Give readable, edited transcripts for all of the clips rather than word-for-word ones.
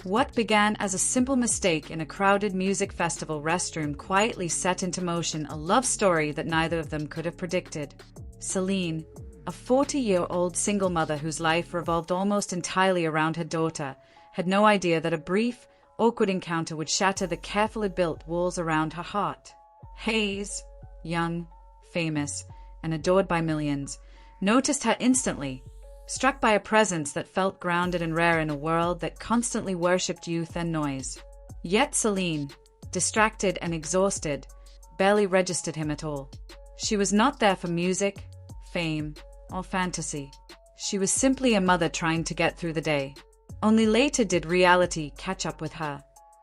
What began as a simple mistake in a crowded music festival restroom quietly set into motion a love story that neither of them could have predicted. Celine, a 40-year-old single mother whose life revolved almost entirely around her daughter, had no idea that a brief, awkward encounter would shatter the carefully built walls around her heart. Hayes, young, famous, and adored by millions, noticed her instantly, struck by a presence that felt grounded and rare in a world that constantly worshipped youth and noise. Yet Celine, distracted and exhausted, barely registered him at all. She was not there for music, fame, or fantasy. She was simply a mother trying to get through the day. Only later did reality catch up with her.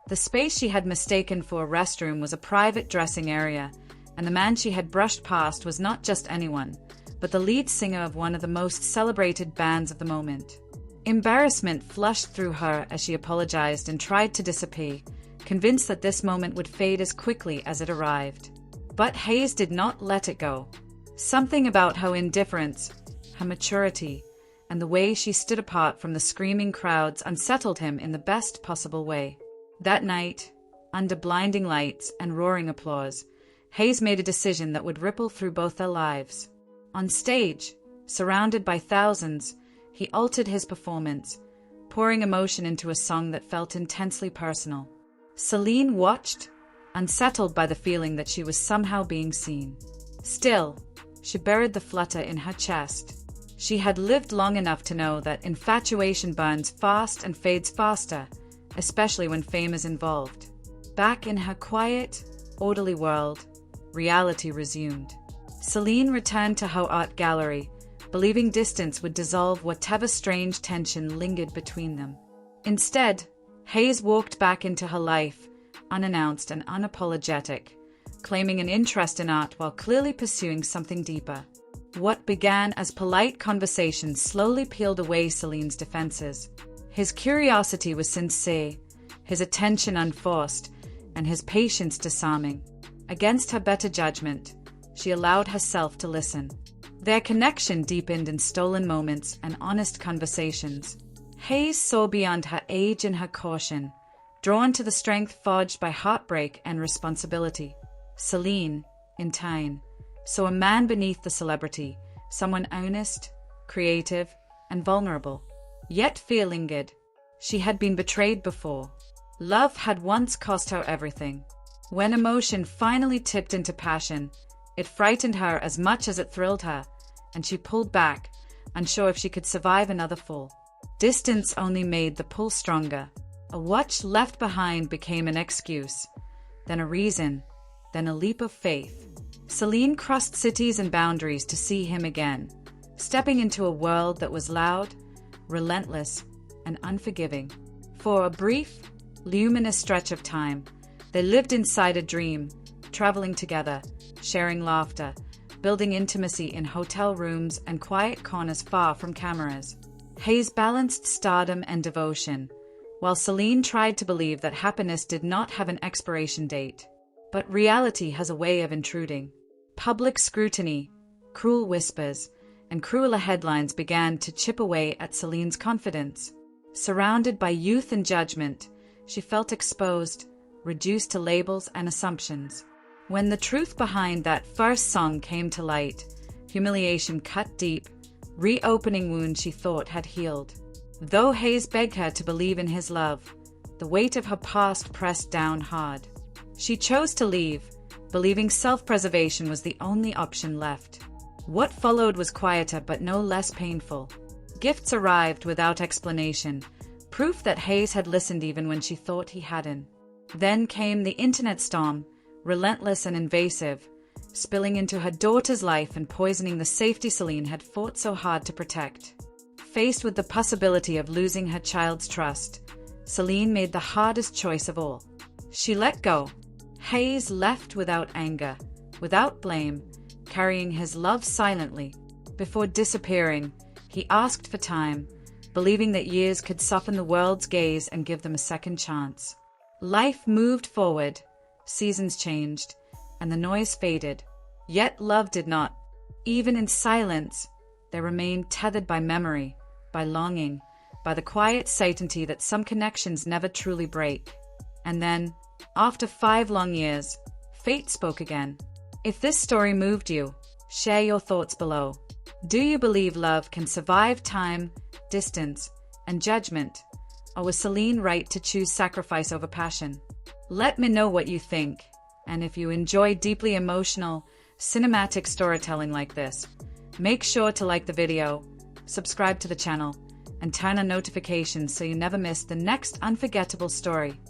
The space she had mistaken for a restroom was a private dressing area, and the man she had brushed past was not just anyone, but the lead singer of one of the most celebrated bands of the moment. Embarrassment flushed through her as she apologized and tried to disappear, convinced that this moment would fade as quickly as it arrived. But Hayes did not let it go. Something about her indifference, her maturity, and the way she stood apart from the screaming crowds unsettled him in the best possible way. That night, under blinding lights and roaring applause, Hayes made a decision that would ripple through both their lives. On stage, surrounded by thousands, he altered his performance, pouring emotion into a song that felt intensely personal. Celine watched, unsettled by the feeling that she was somehow being seen. Still, she buried the flutter in her chest. She had lived long enough to know that infatuation burns fast and fades faster, especially when fame is involved. Back in her quiet, orderly world, reality resumed. Celine returned to her art gallery, believing distance would dissolve whatever strange tension lingered between them. Instead, Hayes walked back into her life, unannounced and unapologetic, claiming an interest in art while clearly pursuing something deeper. What began as polite conversation slowly peeled away Celine's defenses. His curiosity was sincere, his attention unforced, and his patience disarming. Against her better judgment, she allowed herself to listen. Their connection deepened in stolen moments and honest conversations. Hayes saw beyond her age and her caution, drawn to the strength forged by heartbreak and responsibility. Celine, in time, saw a man beneath the celebrity, someone honest, creative, and vulnerable. Yet fear lingered. She had been betrayed before. Love had once cost her everything. When emotion finally tipped into passion, it frightened her as much as it thrilled her, and she pulled back, unsure if she could survive another fall. Distance only made the pull stronger. A watch left behind became an excuse, then a reason, then a leap of faith. Celine crossed cities and boundaries to see him again, stepping into a world that was loud, relentless, and unforgiving. For a brief, luminous stretch of time, they lived inside a dream, traveling together, sharing laughter, building intimacy in hotel rooms and quiet corners far from cameras. Hayes balanced stardom and devotion, while Celine tried to believe that happiness did not have an expiration date. But reality has a way of intruding. Public scrutiny, cruel whispers, and crueler headlines began to chip away at Celine's confidence. Surrounded by youth and judgment, she felt exposed, reduced to labels and assumptions. When the truth behind that first song came to light, humiliation cut deep, reopening wounds she thought had healed. Though Hayes begged her to believe in his love, the weight of her past pressed down hard. She chose to leave, believing self-preservation was the only option left. What followed was quieter but no less painful. Gifts arrived without explanation, proof that Hayes had listened even when she thought he hadn't. Then came the internet storm, relentless and invasive, spilling into her daughter's life and poisoning the safety Celine had fought so hard to protect. Faced with the possibility of losing her child's trust, Celine made the hardest choice of all. She let go. Hayes left without anger, without blame, carrying his love silently. Before disappearing, he asked for time, believing that years could soften the world's gaze and give them a second chance. Life moved forward, seasons changed, and the noise faded. Yet love did not. Even in silence, they remained tethered by memory, by longing, by the quiet certainty that some connections never truly break. And then, after 5 long years, fate spoke again. If this story moved you, share your thoughts below. Do you believe love can survive time, distance, and judgment? Or was Celine right to choose sacrifice over passion? Let me know what you think. And if you enjoy deeply emotional, cinematic storytelling like this, make sure to like the video, subscribe to the channel, and turn on notifications so you never miss the next unforgettable story.